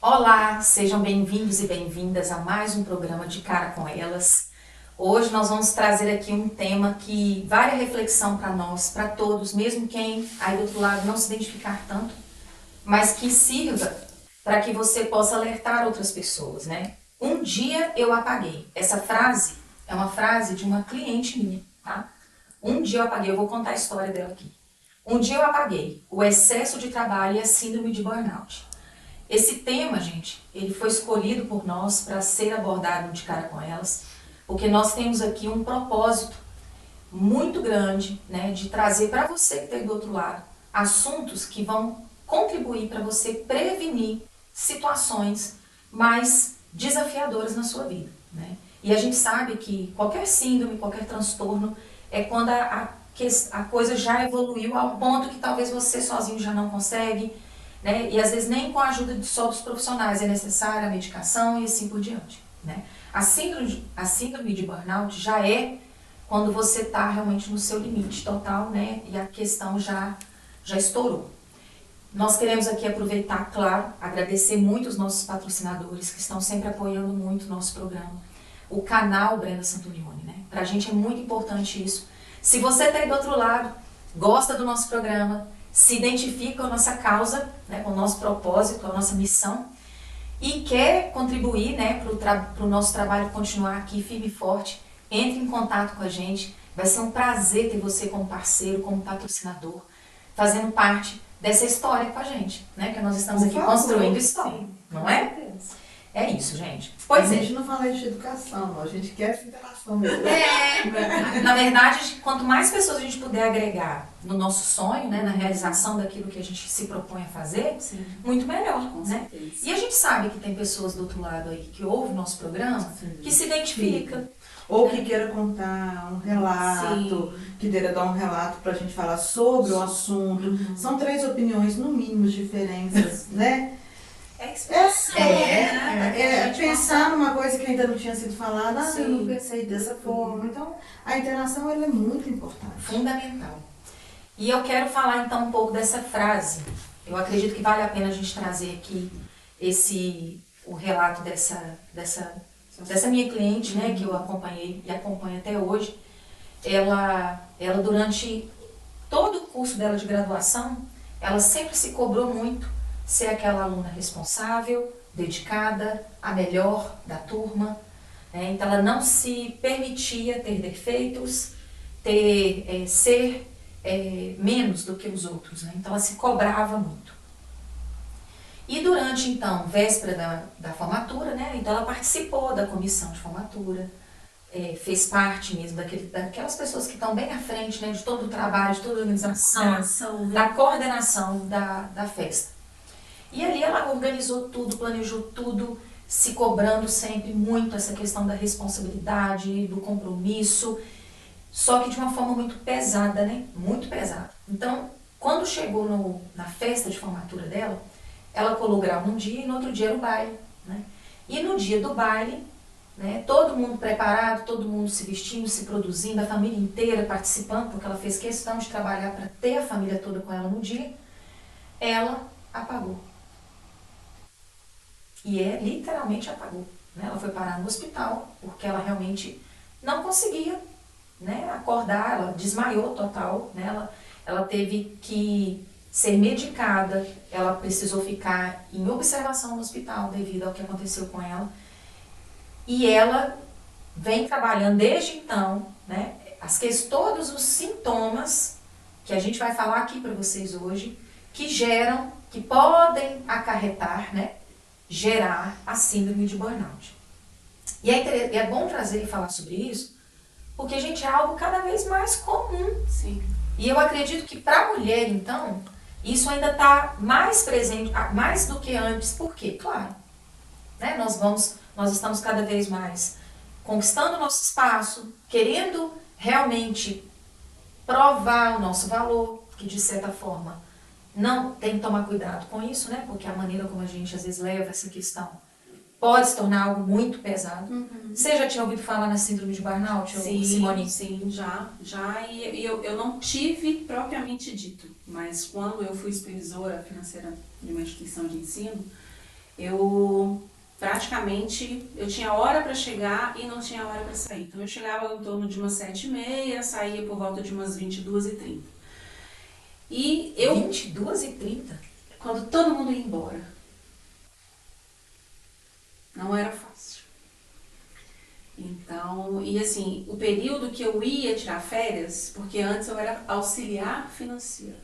Olá, sejam bem-vindos e bem-vindas a mais um programa de Cara com Elas. Hoje nós vamos trazer aqui um tema que vale a reflexão para nós, para todos, mesmo quem aí do outro lado não se identificar tanto, mas que sirva para que você possa alertar outras pessoas, né? Um dia eu apaguei. Essa frase é uma frase de uma cliente minha, tá? Um dia eu apaguei, eu vou contar a história dela aqui. Um dia eu apaguei o excesso de trabalho e a síndrome de burnout. Esse tema, gente, ele foi escolhido por nós para ser abordado de Cara com Elas, porque nós temos aqui um propósito muito grande, né, de trazer para você que está aí do outro lado assuntos que vão contribuir para você prevenir situações mais desafiadoras na sua vida, né? E a gente sabe que qualquer síndrome, qualquer transtorno é quando a coisa já evoluiu ao ponto que talvez você sozinho já não consegue, né? E às vezes nem com a ajuda só dos profissionais é necessária a medicação e assim por diante, né? A síndrome de burnout já é quando você está realmente no seu limite total, né? E a questão já estourou. Nós queremos aqui aproveitar, claro, agradecer muito os nossos patrocinadores que estão sempre apoiando muito o nosso programa. O canal Brenda Santonioni, né? Pra gente é muito importante isso. Se você está aí do outro lado, gosta do nosso programa, se identifica com a nossa causa, né, com o nosso propósito, com a nossa missão e quer contribuir, né, para o nosso trabalho continuar aqui firme e forte, entre em contato com a gente. Vai ser um prazer ter você como parceiro, como patrocinador, fazendo parte dessa história com a gente, né, que nós estamos aqui construindo história, sim, não é? É isso, gente. Pois a é. gente não fala de educação, a gente quer essa interação mesmo. Na verdade, quanto mais pessoas a gente puder agregar no nosso sonho, né, na realização daquilo que a gente se propõe a fazer, Sim, muito melhor, com né? certeza. E a gente sabe que tem pessoas do outro lado aí que ouvem o nosso programa, que se identifica. Ou que queira contar um relato, que queira dar um relato pra gente falar sobre o assunto. São 3 opiniões, no mínimo, diferentes, né? É expressão, né? Pensar numa coisa que ainda não tinha sido falada, eu não Sim. pensei dessa forma. Então, a interação ela é muito importante. Fundamental. E eu quero falar então um pouco dessa frase. Eu acredito que vale a pena a gente trazer aqui o relato dessa minha cliente, né, que eu acompanhei e acompanho até hoje. Ela durante todo o curso dela de graduação, ela sempre se cobrou muito ser aquela aluna responsável, dedicada, a melhor da turma, né? Então ela não se permitia ter defeitos, ser menos do que os outros, né? Então ela se cobrava muito. E durante, então, véspera da formatura, né? Então ela participou da comissão de formatura, fez parte mesmo daquelas pessoas que estão bem à frente, né? De todo o trabalho, de toda a organização, da coordenação da festa. E ali ela organizou tudo, planejou tudo, se cobrando sempre muito essa questão da responsabilidade, do compromisso, só que de uma forma muito pesada, né? Muito pesada. Então, quando chegou na festa de formatura dela, ela colou grau num dia e no outro dia era o baile, né? E no dia do baile, né, todo mundo preparado, todo mundo se vestindo, se produzindo, a família inteira participando, porque ela fez questão de trabalhar para ter a família toda com ela no dia, ela apagou. E literalmente apagou, né? Ela foi parar no hospital, porque ela realmente não conseguia, né, acordar, ela desmaiou total, né? Ela teve que ser medicada, ela precisou ficar em observação no hospital devido ao que aconteceu com ela. E ela vem trabalhando desde então, né, todos os sintomas que a gente vai falar aqui para vocês hoje, que podem acarretar, né, gerar a síndrome de burnout. E é bom trazer e falar sobre isso, porque, gente, é algo cada vez mais comum. Sim. E eu acredito que para a mulher, então, isso ainda está mais presente, mais do que antes. Por quê? Claro, né? Nós estamos cada vez mais conquistando o nosso espaço, querendo realmente provar o nosso valor, que de certa forma não tem que tomar cuidado com isso, né? Porque a maneira como a gente às vezes leva essa questão pode se tornar algo muito pesado. Você já tinha ouvido falar na síndrome de burnout, Simone? Sim, já. E eu não tive propriamente dito, mas quando eu fui supervisora financeira de uma instituição de ensino, eu praticamente, eu tinha hora para chegar e não tinha hora para sair. Então eu chegava em torno de umas 7h30, saía por volta de umas 22h30. E eu... 22h30? Quando todo mundo ia embora. Não era fácil. Então, e assim, o período que eu ia tirar férias, porque antes eu era auxiliar financeiro,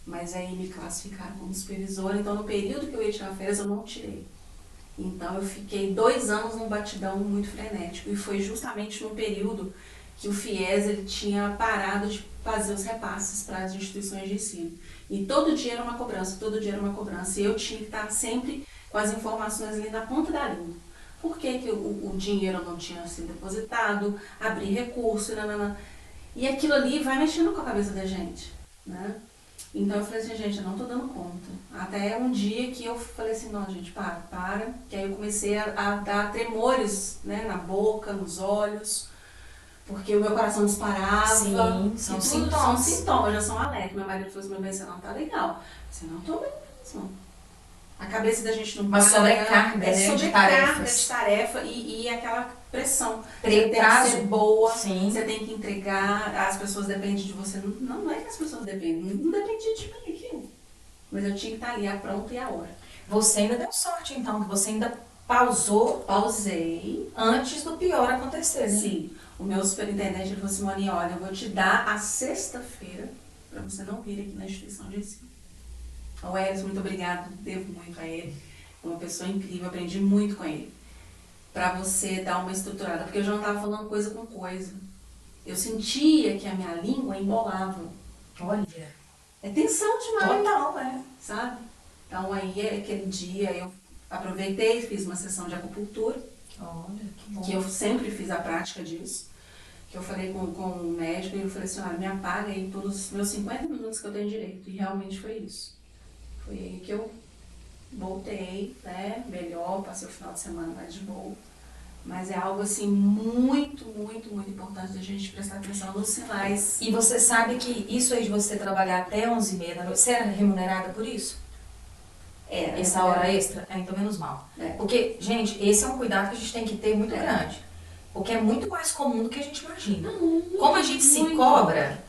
mas aí me classificaram como supervisora, então no período que eu ia tirar férias eu não tirei. Então eu fiquei 2 anos num batidão muito frenético, e foi justamente no período que o FIES ele tinha parado de fazer os repasses para as instituições de ensino. E todo dia era uma cobrança, todo dia era uma cobrança, e eu tinha que estar sempre com as informações ali na ponta da língua. Por que que o dinheiro não tinha sido depositado, abrir recurso, nanana. E aquilo ali vai mexendo com a cabeça da gente, né? Então eu falei assim, gente, eu não tô dando conta. Até um dia que eu falei assim, não, gente, para. Que aí eu comecei a dar tremores, né, na boca, nos olhos, porque o meu coração disparava. Sim, são sintomas. São sintomas, já são alerta. Meu marido falou assim, bem, você não tá legal. Você não tô bem mesmo. A cabeça da gente não uma sobrecarga, né, sobrecarga de tarefa e aquela pressão. Você tem que ser boa, sim. Você tem que entregar, as pessoas dependem de você. Não é que as pessoas dependem, não depende de mim aquilo. Mas eu tinha que estar ali, a pronta e a hora. Você ainda deu sorte, então, que você ainda pausou. Pausei. Antes do pior acontecer, né? Sim. O meu superintendente ele falou assim, Simone, olha, eu vou te dar a sexta-feira para você não vir aqui na instituição de ensino. O Elis, muito obrigado, devo muito a ele. É uma pessoa incrível, aprendi muito com ele. Pra você dar uma estruturada, porque eu já não estava falando coisa com coisa. Eu sentia que a minha língua embolava. Olha. É tensão demais. Total, sabe? Então aí, aquele dia, eu aproveitei, fiz uma sessão de acupuntura. Olha, que bom. Que eu sempre fiz a prática disso. Que eu falei com o médico e eu falei assim, olha, me apaga aí todos os meus 50 minutos que eu tenho direito. E realmente foi isso. Foi aí que eu voltei, né, melhor, passei o final de semana mais de boa. Mas é algo, assim, muito, muito, muito importante da gente prestar atenção nos sinais. E você sabe que isso aí de você trabalhar até 11h30 da noite, você era remunerada por isso? Essa hora extra? Então menos mal. Porque, gente, esse é um cuidado que a gente tem que ter muito grande. Porque é muito mais comum do que a gente imagina. Como a gente se cobra,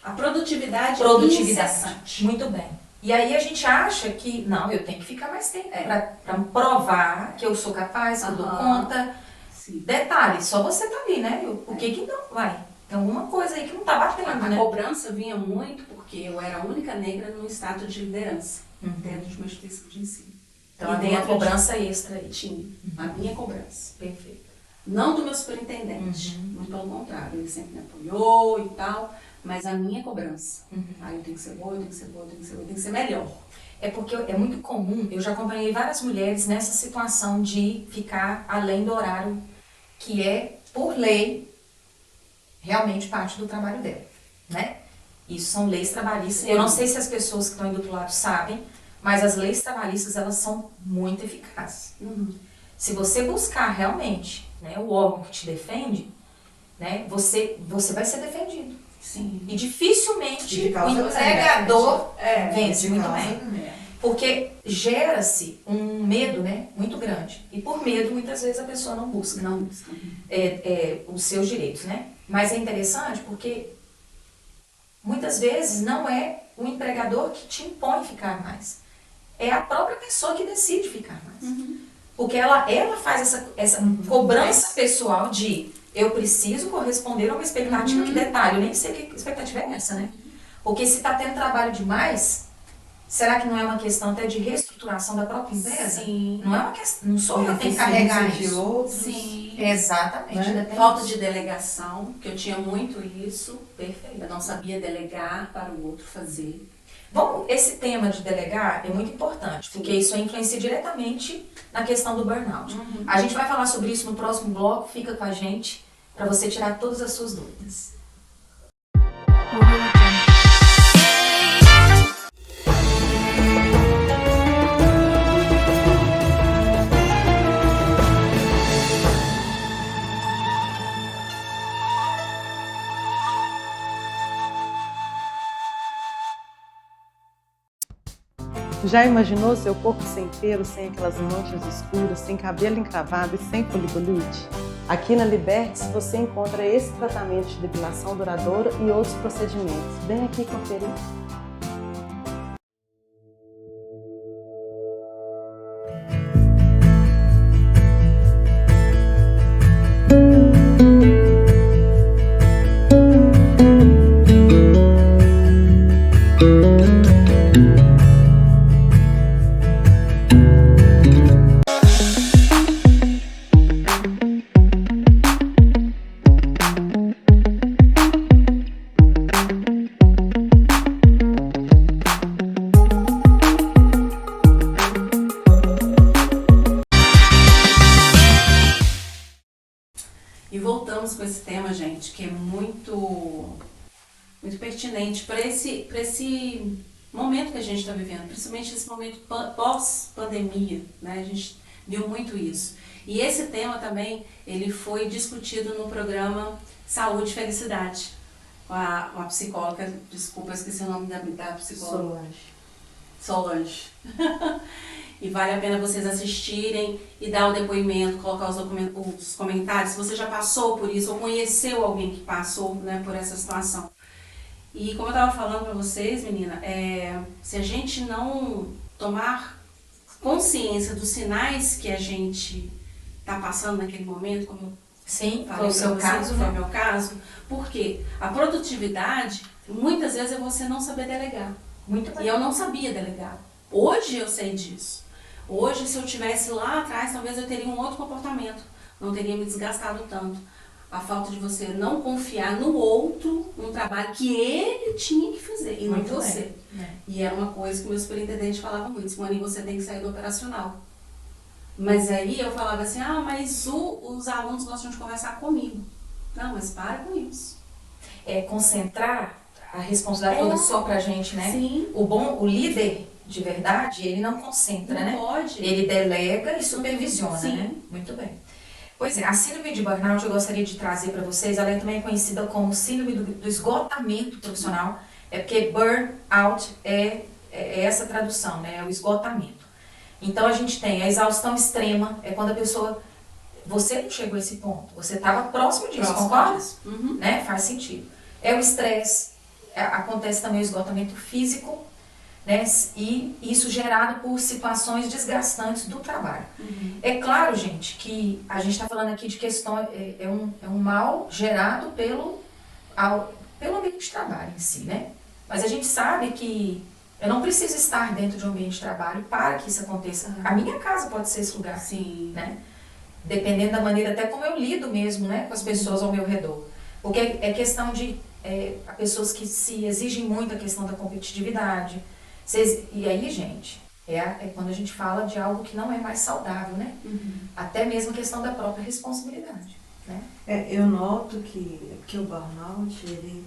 a produtividade incessante. Muito bem. E aí a gente acha que, não, eu tenho que ficar mais tempo pra provar que eu sou capaz, que eu dou conta. Sim. Detalhe, só você tá ali, né? Por que que não vai? Tem alguma coisa aí que não tá batendo, né? A cobrança vinha muito porque eu era a única negra num status de liderança dentro de uma instituição de ensino. Então havia uma cobrança extra aí. Tinha. A minha cobrança. Perfeito. Não do meu superintendente. Muito pelo contrário. Ele sempre me apoiou e tal. Mas a minha cobrança. Aí eu tenho que ser boa, eu tenho que ser boa, eu tenho que ser boa, eu tenho que ser melhor. É porque é muito comum, eu já acompanhei várias mulheres nessa situação de ficar além do horário que é, por lei, realmente parte do trabalho dela, né? Isso são leis trabalhistas. Eu não sei se as pessoas que estão aí do outro lado sabem, mas as leis trabalhistas, elas são muito eficazes. Se você buscar realmente, né, o órgão que te defende, né, você vai ser defendido. Sim. E dificilmente o empregador vence muito bem. Porque gera-se um medo, né, muito grande. E por medo, muitas vezes, a pessoa não busca os seus direitos, né? Mas é interessante porque muitas vezes não é o empregador que te impõe ficar mais. É a própria pessoa que decide ficar mais. Porque ela faz essa cobrança pessoal de eu preciso corresponder a uma expectativa. Que detalhe, eu nem sei que expectativa é essa, né? Porque se está tendo trabalho demais, será que não é uma questão até de reestruturação da própria empresa? Sim. Não é uma questão, não sou eu que tenho que carregar isso. Outros. Sim. Exatamente. Né? Falta de delegação, que eu tinha muito isso. Perfeito. Eu não sabia delegar para o outro fazer. Bom, esse tema de delegar é muito importante, porque isso influencia diretamente na questão do burnout. A gente vai falar sobre isso no próximo bloco, fica com a gente para você tirar todas as suas dúvidas. Já imaginou seu corpo sem pelo, sem aquelas manchas escuras, sem cabelo encravado e sem foliculite? Aqui na Libertes você encontra esse tratamento de depilação duradoura e outros procedimentos. Vem aqui conferir. E voltamos com esse tema, gente, que é muito pertinente para esse momento que a gente está vivendo, principalmente esse momento pós-pandemia, né? A gente viu muito isso. E esse tema também, ele foi discutido no programa Saúde e Felicidade, com a psicóloga, desculpa, eu esqueci o nome da psicóloga. Solange. E vale a pena vocês assistirem e dar o depoimento, colocar os comentários, se você já passou por isso ou conheceu alguém que passou, né, por essa situação. E como eu estava falando para vocês, menina, se a gente não tomar consciência dos sinais que a gente está passando naquele momento, como Sim, falei foi o seu pra vocês, caso, foi o né? meu caso, porque a produtividade, muitas vezes, é você não saber delegar. Muito bem. E eu não sabia delegar. Hoje eu sei disso. Hoje, se eu tivesse lá atrás, talvez eu teria um outro comportamento. Não teria me desgastado tanto. A falta de você não confiar no outro, num trabalho que ele tinha que fazer, e não Muito você. bem. E era uma coisa que o meu superintendente falava muito. Simone, você tem que sair do operacional. Mas aí eu falava assim, mas os alunos gostam de conversar comigo. Não, mas para com isso. Concentrar a responsabilidade toda só pra gente, né? Sim. O líder de verdade, ele não concentra, Não né? pode. Ele delega e supervisiona, Sim. né? Muito bem. Pois é, a síndrome de burnout eu gostaria de trazer para vocês, ela é também conhecida como síndrome do esgotamento profissional, porque burnout é essa tradução, né? É o esgotamento. Então a gente tem a exaustão extrema, é quando a pessoa, você não chegou a esse ponto, você estava próximo disso, concorda? Uhum. Né? Faz sentido. É o estresse, acontece também o esgotamento físico, né? E isso gerado por situações desgastantes do trabalho. Uhum. É claro, gente, que a gente está falando aqui de questão, é um mal gerado pelo ambiente de trabalho em si, né? Mas a gente sabe que eu não preciso estar dentro de um ambiente de trabalho para que isso aconteça. A minha casa pode ser esse lugar, Sim. né? Dependendo da maneira até como eu lido mesmo, né, com as pessoas ao meu redor. Porque é questão de pessoas que se exigem muito a questão da competitividade. E aí, gente, é quando a gente fala de algo que não é mais saudável, né? Uhum. Até mesmo a questão da própria responsabilidade, né? Eu noto que o burnout, ele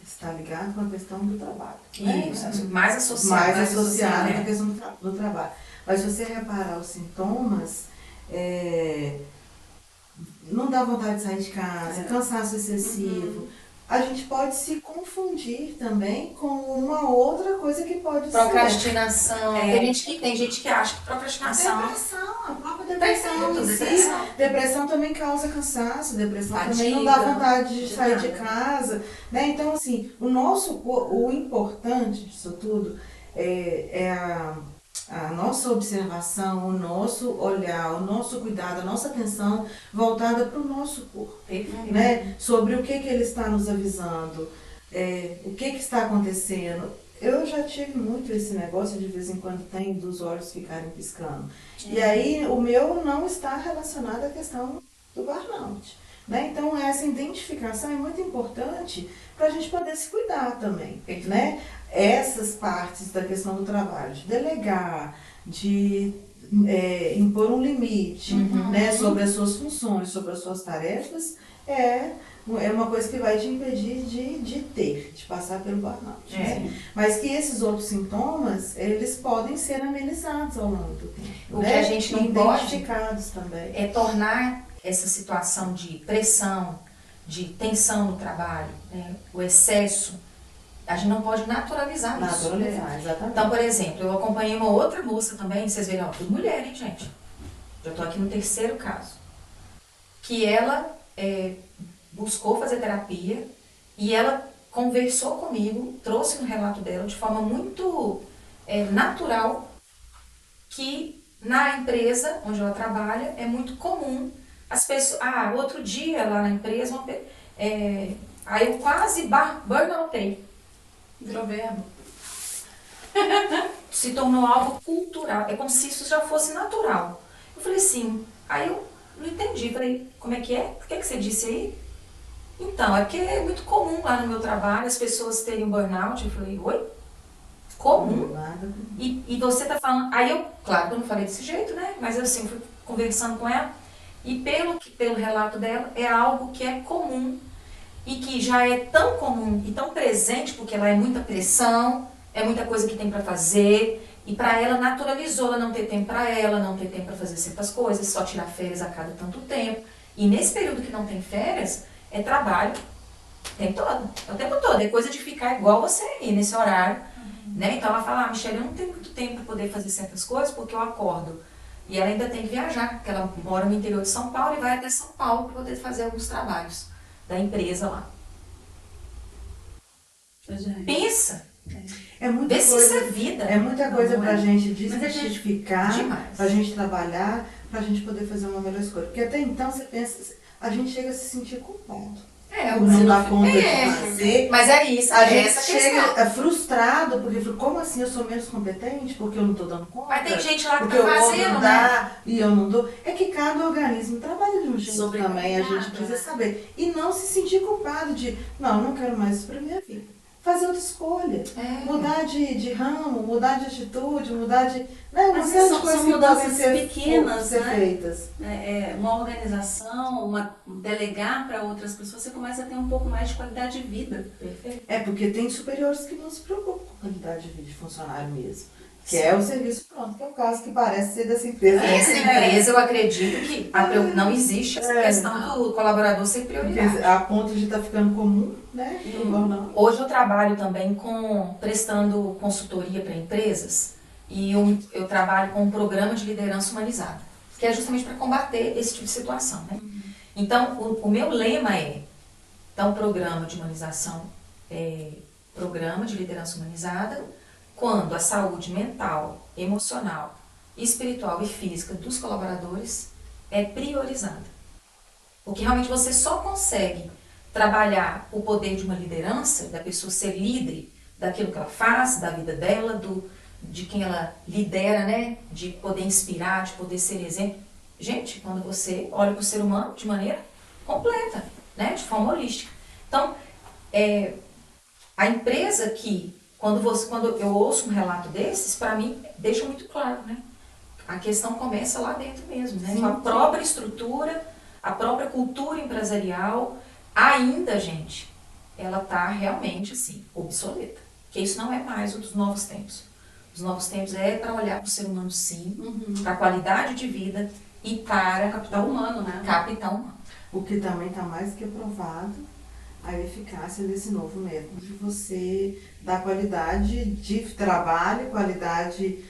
está ligado com a questão do trabalho. Né? Isso, mais associado. Mais associado né? à questão do trabalho. Mas se você reparar os sintomas, não dá vontade de sair de casa, cansaço excessivo. A gente pode se confundir também com uma outra coisa que pode Procrastinação. Tem gente que acha que procrastinação... Depressão, a própria depressão em si. Depressão. Depressão também causa cansaço, depressão Fadiga, também não dá vontade de sair de nada. casa. Né? Então, assim, o importante disso tudo é a nossa observação, o nosso olhar, o nosso cuidado, a nossa atenção voltada para o nosso corpo. Né? Sobre o que ele está nos avisando, o que está acontecendo. Eu já tive muito esse negócio, de vez em quando tem dos olhos ficarem piscando. E aí o meu não está relacionado à questão do burnout. Né? Então essa identificação é muito importante para a gente poder se cuidar também. Né? Essas partes da questão do trabalho, de delegar, de impor um limite, né, sobre as suas funções, sobre as suas tarefas, é uma coisa que vai te impedir de passar pelo burnout. Né? Mas que esses outros sintomas, eles podem ser amenizados ao longo do tempo. O que a gente não pode identificados também. é tornar essa situação de pressão, de tensão no trabalho, né, o excesso, A gente não pode naturalizar isso. Naturalizar, exatamente. Então, por exemplo, eu acompanhei uma outra moça também, vocês viram, ó, tudo mulher, hein, gente? Já tô aqui no terceiro caso. Que ela buscou fazer terapia e ela conversou comigo, trouxe no relato dela de forma muito natural que na empresa onde ela trabalha é muito comum as pessoas... outro dia lá na empresa, aí eu quase burnoutei. Virou verbo. Se tornou algo cultural. É como se isso já fosse natural. Eu falei assim, aí eu não entendi. Falei, como é que é? Por que você disse aí? Então, é porque é muito comum lá no meu trabalho as pessoas terem burnout. Eu falei, oi? Comum? E você tá falando... Aí eu, claro que eu não falei desse jeito, né? Mas eu assim, fui conversando com ela. E pelo relato dela, é algo que é comum. E que já é tão comum e tão presente, porque ela é muita pressão, é muita coisa que tem para fazer, e para ela naturalizou ela não ter tempo para ela, não ter tempo para fazer certas coisas, só tirar férias a cada tanto tempo. E nesse período que não tem férias, é trabalho o tempo todo, é coisa de ficar igual você aí, nesse horário, né? Então ela fala, Michelle, eu não tenho muito tempo para poder fazer certas coisas, porque eu acordo. E ela ainda tem que viajar, porque ela mora no interior de São Paulo e vai até São Paulo para poder fazer alguns trabalhos da empresa lá. Pensa! É muita Vê se coisa, isso é vida. é muita coisa pra gente Mas desmistificar, demais. pra gente trabalhar, pra gente poder fazer uma melhor escolha. Porque até então você pensa, a gente chega a se sentir culpado. Por não dar conta de fazer. Mas é isso, A é gente essa chega questão. frustrado, porque como assim eu sou menos competente? Porque eu não estou dando conta? Mas tem gente lá que porque tá o outro fazendo, dá né? e eu não dou. É que cada organismo trabalha de um jeito Sobrecarregado, também, a gente precisa saber. E não se sentir culpado de, não quero mais isso pra minha vida. Fazer outra escolha. Mudar de ramo, mudar de atitude, mudar de... Né, uma série de coisas que podem ser pequenas, ser né? feitas. Uma organização, delegar para outras pessoas, você começa a ter um pouco mais de qualidade de vida. Porque tem superiores que não se preocupam com a qualidade de vida de funcionário mesmo. Que é o serviço pronto, que é o caso que parece ser dessa empresa. Essa empresa, eu acredito que não existe essa questão do colaborador ser prioridade. A ponto de estar ficando comum, né? Hoje eu trabalho também prestando consultoria para empresas e eu trabalho com um programa de liderança humanizada, que é justamente para combater esse tipo de situação, né? Então, o meu lema programa de humanização programa de liderança humanizada, quando a saúde mental, emocional, espiritual e física dos colaboradores é priorizada. Porque realmente você só consegue trabalhar o poder de uma liderança, da pessoa ser líder daquilo que ela faz, da vida dela, de quem ela lidera, né? De poder inspirar, de poder ser exemplo. Gente, quando você olha para o ser humano de maneira completa, né? De forma holística. Então, a empresa que, quando eu ouço um relato desses, para mim, deixa muito claro, né? A questão começa lá dentro mesmo, né? Com a própria estrutura, a própria cultura empresarial, ainda, gente, ela está realmente, assim, obsoleta. Porque isso não é mais o dos novos tempos. Os novos tempos é para olhar para o ser humano, sim, para a qualidade de vida e para Capital humano, né? Capital humano. O que também está mais que provado a eficácia desse novo método de você dar qualidade de trabalho, qualidade,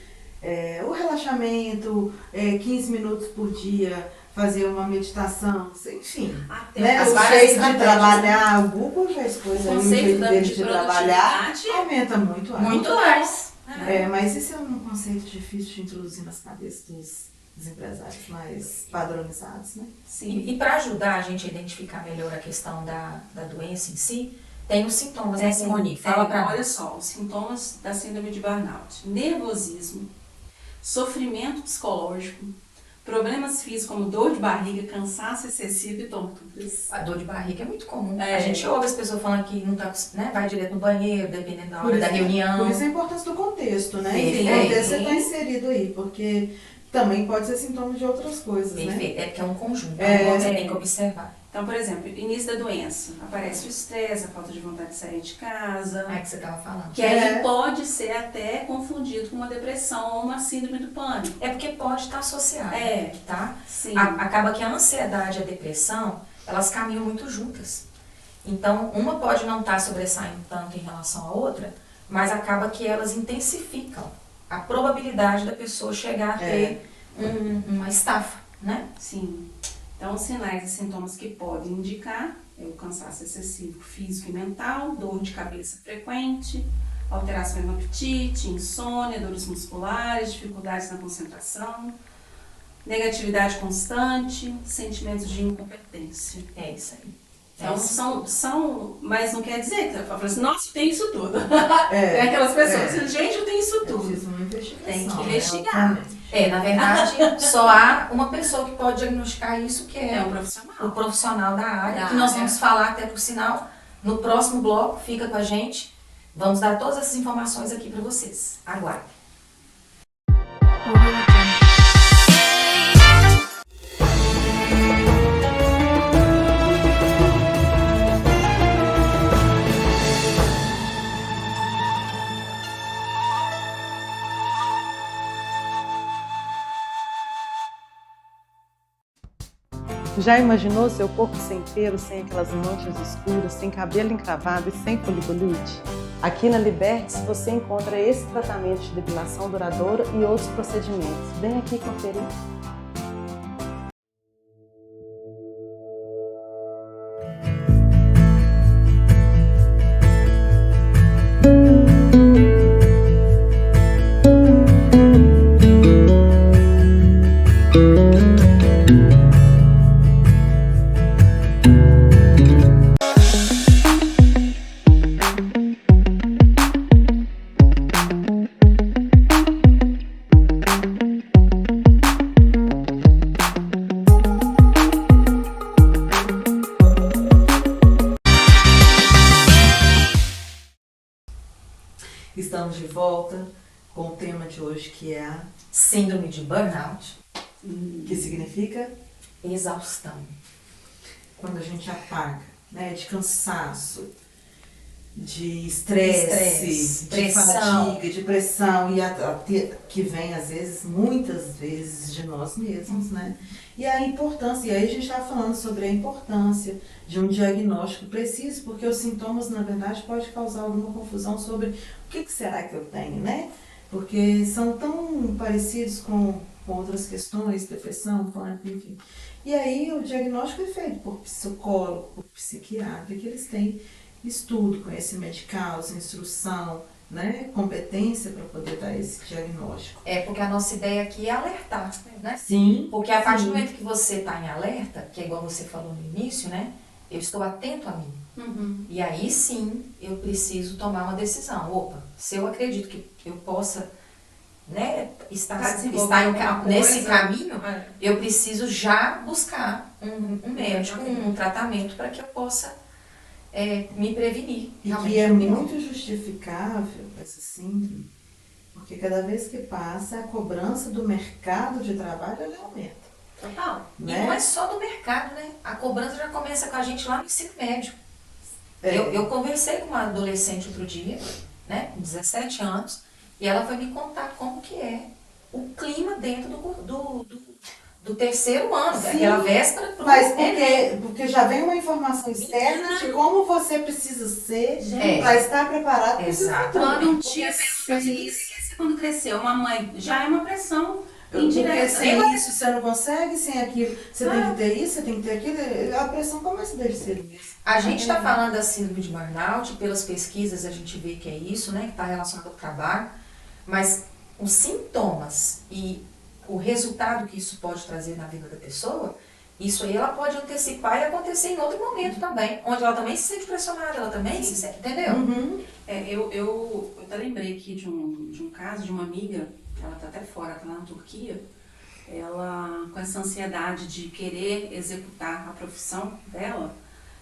o relaxamento, 15 minutos por dia, fazer uma meditação, enfim. Né? O jeito de trabalhar, o Google já expôs aí o jeito dele de trabalhar, aumenta muito. Muito mais. Mas isso é um conceito difícil de introduzir nas cabeças dos empresários mais padronizados, né? Sim. E para ajudar a gente a identificar melhor a questão da doença em si, tem os sintomas, né, Simone? Fala para olha só, os sintomas da síndrome de burnout: nervosismo, sofrimento psicológico, problemas físicos como dor de barriga, cansaço excessivo e tonturas. A dor de barriga é muito comum. A gente ouve as pessoas falando que não tá, né, vai direto no banheiro, dependendo da hora da reunião. Por isso a importância do contexto, né? Perfeito. O contexto está inserido aí, porque também pode ser sintoma de outras coisas, né? Perfeito. É porque é um conjunto, você tem que observar. Então, por exemplo, início da doença, aparece o estresse, a falta de vontade de sair de casa. É que você estava falando. Que aí pode ser até confundido com uma depressão ou uma síndrome do pânico. É porque pode estar associado, tá? Sim. Acaba que a ansiedade e a depressão, elas caminham muito juntas. Então, uma pode não estar sobressaindo tanto em relação à outra, mas acaba que elas intensificam a probabilidade da pessoa chegar a ter uma estafa, né? Sim. Então, os sinais e sintomas que podem indicar é o cansaço excessivo físico e mental, dor de cabeça frequente, alterações no apetite, insônia, dores musculares, dificuldades na concentração, negatividade constante, sentimentos de incompetência. É isso aí. Então, são, mas não quer dizer que você fala assim, nossa, tem isso tudo. É aquelas pessoas, gente, eu tenho isso Eu tudo. fiz uma investigação. Tem que investigar. Na verdade, só há uma pessoa que pode diagnosticar isso, que é É um profissional. o profissional da área, que nós vamos falar até por sinal no próximo bloco. Fica com a gente. Vamos dar todas essas informações aqui para vocês. Aguardem. Já imaginou seu corpo sem pelo, sem aquelas manchas escuras, sem cabelo encravado e sem foliculite? Aqui na Libertes você encontra esse tratamento de depilação duradoura e outros procedimentos. Vem aqui conferir. Estamos de volta com o tema de hoje, que é a... Síndrome de burnout, que significa exaustão. quando a gente apaga, né, de cansaço, de estresse, de pressão. fadiga, de pressão, que vem às vezes, muitas vezes, de nós mesmos, né? E a importância, e aí a gente está falando sobre a importância de um diagnóstico preciso, porque os sintomas, na verdade, podem causar alguma confusão sobre o que será que eu tenho, né? Porque são tão parecidos com outras questões, depressão, pânico, enfim. E aí o diagnóstico é feito por psicólogo, por psiquiatra, que eles têm estudo, conhecimento de causa, instrução, né, competência para poder dar esse diagnóstico. Porque a nossa ideia aqui é alertar, né? Sim. Porque a partir do momento que você está em alerta, que é igual você falou no início, né? Eu estou atento a mim. Uhum. E aí sim eu preciso tomar uma decisão. Opa, se eu acredito que eu possa, né, estar nesse caminho, eu preciso já buscar um médico, um tratamento para que eu possa me prevenir. E que é muito justificável essa síndrome, porque cada vez que passa, a cobrança do mercado de trabalho ela aumenta. Total. Né? E não é só do mercado, né? A cobrança já começa com a gente lá no ensino médio. Eu conversei com uma adolescente outro dia, né, com 17 anos, e ela foi me contar como que é o clima dentro do terceiro ano, aquela véspera pro Mas porque já vem uma informação externa de como você precisa ser para estar preparado para isso. Quando um tio pensa isso, quando crescer uma mãe, já é uma pressão indireta. Sem isso você não consegue, sem aquilo você tem que ter isso, você tem que ter aquilo, a pressão começa desde cedo mesmo. A gente está falando da síndrome de burnout, pelas pesquisas a gente vê que é isso, né, que está relacionado ao trabalho, mas os sintomas e o resultado que isso pode trazer na vida da pessoa, isso aí ela pode antecipar e acontecer em outro momento também, onde ela também se sente pressionada, ela também se sente, entendeu? Uhum. Eu até lembrei aqui de um caso de uma amiga, ela está até fora, está lá na Turquia, ela com essa ansiedade de querer executar a profissão dela,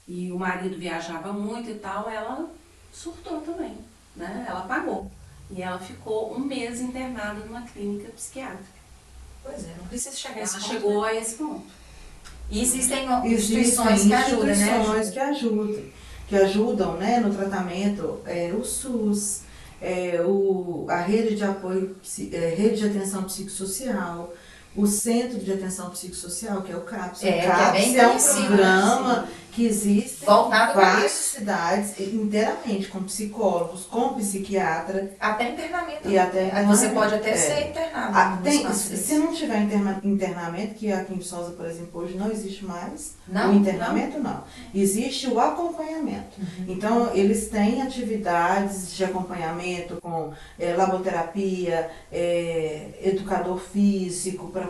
e o marido viajava muito e tal, ela surtou também, né? Ela pagou. E ela ficou 1 mês internada numa clínica psiquiátrica. Pois é, não precisa chegar a Ela esse ponto. chegou a esse ponto. E existem instituições que ajudam, né? Instituições que ajudam, né, no tratamento, o SUS, a rede de apoio, rede de atenção psicossocial, o Centro de Atenção Psicossocial, que é o CAPS. É, O que é CAPS bem é um conhecido, programa que existe Voltado em para várias isso. cidades, inteiramente, com psicólogos, com psiquiatra Até internamento. e até Você internamento. pode até É. ser internado. num Tem, espaço se desse. não tiver internamento, que aqui em Viçosa, por exemplo, hoje não existe mais, Não? o internamento não. Existe o acompanhamento. Então, eles têm atividades de acompanhamento com laboterapia, educador físico para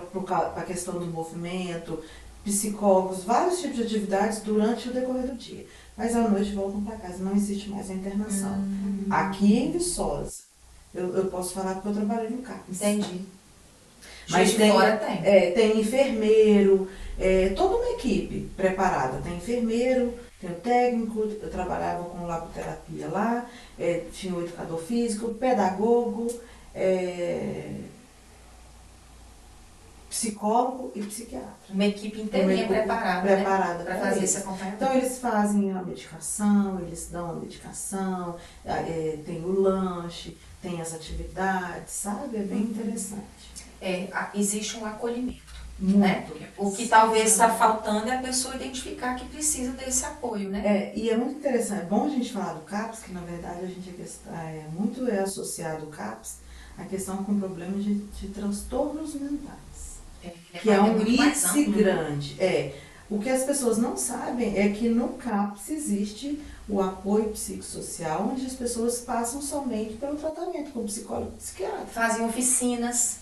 a questão do movimento, psicólogos, vários tipos de atividades durante o decorrer do dia. Mas à noite voltam para casa, não existe mais a internação. Aqui em Viçosa, eu posso falar porque eu trabalhei no CAPS. Entendi. Mas Juiz de Fora tem. tem enfermeiro, toda uma equipe preparada. Tem enfermeiro, tem o técnico, eu trabalhava com laboterapia lá, tinha o educador físico, pedagogo, psicólogo e psiquiatra. Uma equipe inteirinha preparada, preparada né? Para pra fazer isso. esse acompanhamento. Então eles fazem a medicação, eles dão a medicação, tem o lanche, tem as atividades, sabe? É bem interessante. Existe um acolhimento. Muito. Né? O que talvez está faltando é a pessoa identificar que precisa desse apoio, né? E é muito interessante, é bom a gente falar do CAPS, que na verdade a gente muito associado ao CAPS a questão com problemas de transtornos mentais, que é um muito mais índice amplo, grande. O que as pessoas não sabem é que no CAPS existe o apoio psicossocial, onde as pessoas passam somente pelo tratamento com psicólogo e psiquiatra. Fazem oficinas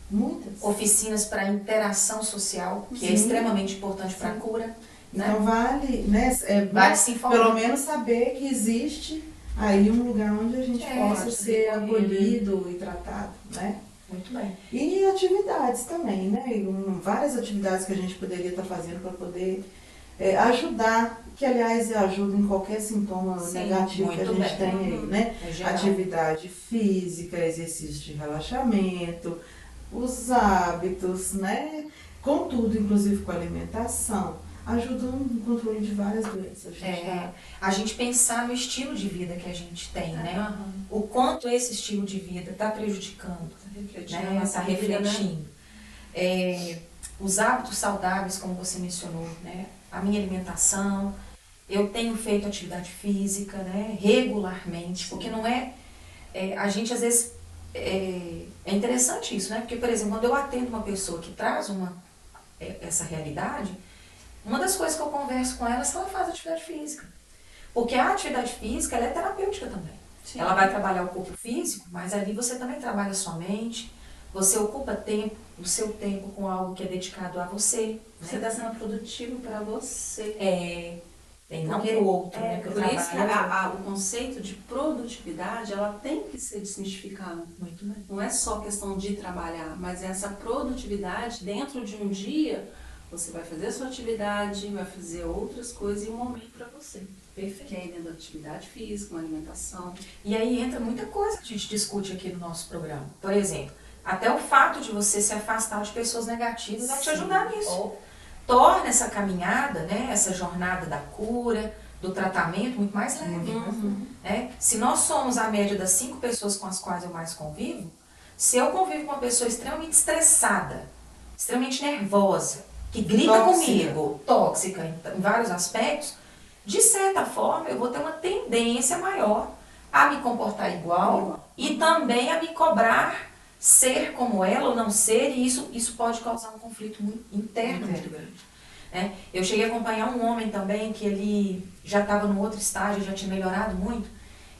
Muitas. para interação social, que é Sim. extremamente importante para a cura. Né? Então vale, né, Vale se informar. pelo menos saber que existe aí um lugar onde a gente possa pode ser recorrer, acolhido e tratado, né? Muito bem. E atividades também, né? Várias atividades que a gente poderia estar fazendo para poder ajudar, que aliás ajuda em qualquer sintoma Sim, negativo que a muito gente bem. tem aí, né? É geral. Atividade física, exercício de relaxamento, os hábitos, né? Com tudo, inclusive com a alimentação, ajudam no controle de várias doenças. A gente pensar no estilo de vida que a gente tem, né? Aham. O quanto esse estilo de vida está prejudicando, Refletindo né? a nossa Está vida, né? refletindo. Os hábitos saudáveis, como você mencionou, né? A minha alimentação, eu tenho feito atividade física, né? Regularmente, porque não a gente às vezes, é interessante isso, né? Porque, por exemplo, quando eu atendo uma pessoa que traz essa realidade, uma das coisas que eu converso com ela é se ela faz atividade física. Porque a atividade física, ela é terapêutica também. Sim. Ela vai trabalhar o corpo físico, mas ali você também trabalha a sua mente, você ocupa o seu tempo com algo que é dedicado a você. Você Né? está sendo produtivo para você. Não para o outro, né? Por Pro isso que trabalho. o conceito de produtividade, ela tem que ser desmistificada. Muito bem. Não é só questão de trabalhar, mas essa produtividade dentro de um dia, você vai fazer a sua atividade, vai fazer outras coisas e um momento para você. Perfeito. Que é dentro da atividade física, uma alimentação. E aí entra muita coisa que a gente discute aqui no nosso programa. Por exemplo, até o fato de você se afastar de pessoas negativas vai te ajudar nisso. Torna essa caminhada, né, essa jornada da cura, do tratamento muito mais leve. Né? Se nós somos a média das 5 pessoas com as quais eu mais convivo, se eu convivo com uma pessoa extremamente estressada, extremamente nervosa, que grita Tóxica. comigo, tóxica em vários aspectos, de certa forma eu vou ter uma tendência maior a me comportar igual e também a me cobrar ser como ela ou não ser, e isso pode causar um conflito interno muito grande. Né? Eu cheguei a acompanhar um homem também que ele já estava no outro estágio, já tinha melhorado muito.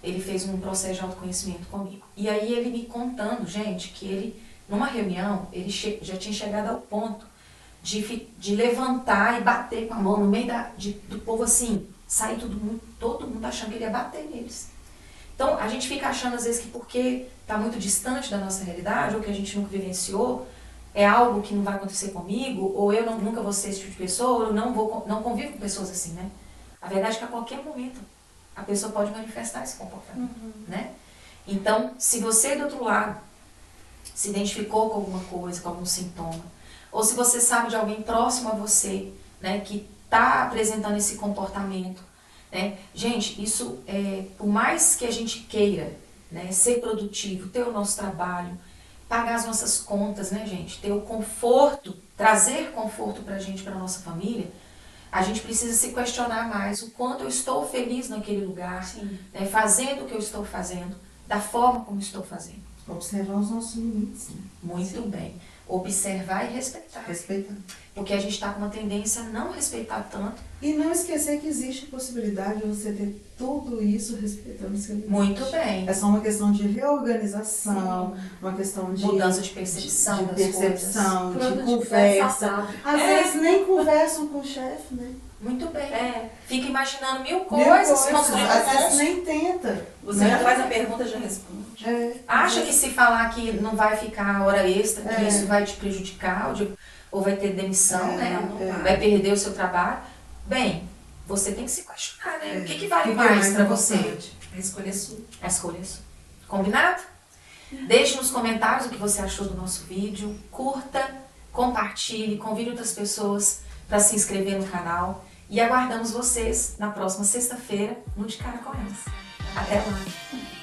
Ele fez um processo de autoconhecimento comigo. E aí ele me contando, gente, que ele, numa reunião, ele já tinha chegado ao ponto de levantar e bater com a mão no meio do povo assim, sair todo mundo achando que ele ia bater neles. Então, a gente fica achando às vezes que porque está muito distante da nossa realidade, ou que a gente nunca vivenciou, é algo que não vai acontecer comigo, ou eu nunca vou ser esse tipo de pessoa, ou eu não convivo com pessoas assim, né? A verdade é que a qualquer momento a pessoa pode manifestar esse comportamento, né? Então, se você do outro lado se identificou com alguma coisa, com algum sintoma, ou se você sabe de alguém próximo a você, né, que está apresentando esse comportamento, né? Gente, isso, por mais que a gente queira, né, ser produtivo, ter o nosso trabalho, pagar as nossas contas, né, gente? Ter o conforto, trazer conforto pra gente, pra nossa família, a gente precisa se questionar mais o quanto eu estou feliz naquele lugar, né, fazendo o que eu estou fazendo, da forma como estou fazendo. Observar os nossos limites, né? Muito bem. Observar e respeitar. Respeitar. Porque a gente está com uma tendência a não respeitar tanto. E não esquecer que existe a possibilidade de você ter tudo isso respeitando o seu limite. Muito bem. É só uma questão de reorganização, uma questão de Mudança de percepção de das percepção, de Produtividade conversa. saudável. Às vezes nem conversam com o chefe, né? Muito bem. É. Fica imaginando mil Mil coisas, construindo às vezes pontos. nem tenta. Você né? já faz a pergunta e já responde. É. Acha que se falar que não vai ficar hora extra, que É. isso vai te prejudicar, ou vai ter demissão, É, né? é. Vai perder o seu trabalho. Bem, você tem que se questionar, né? É. O que, que vale O que é mais para você? importante? A escolha é sua. A escolha é sua. Combinado? Deixe nos comentários o que você achou do nosso vídeo. Curta, compartilhe, convide outras pessoas para se inscrever no canal. E aguardamos vocês na próxima sexta-feira no De Cara com Elas. Até lá!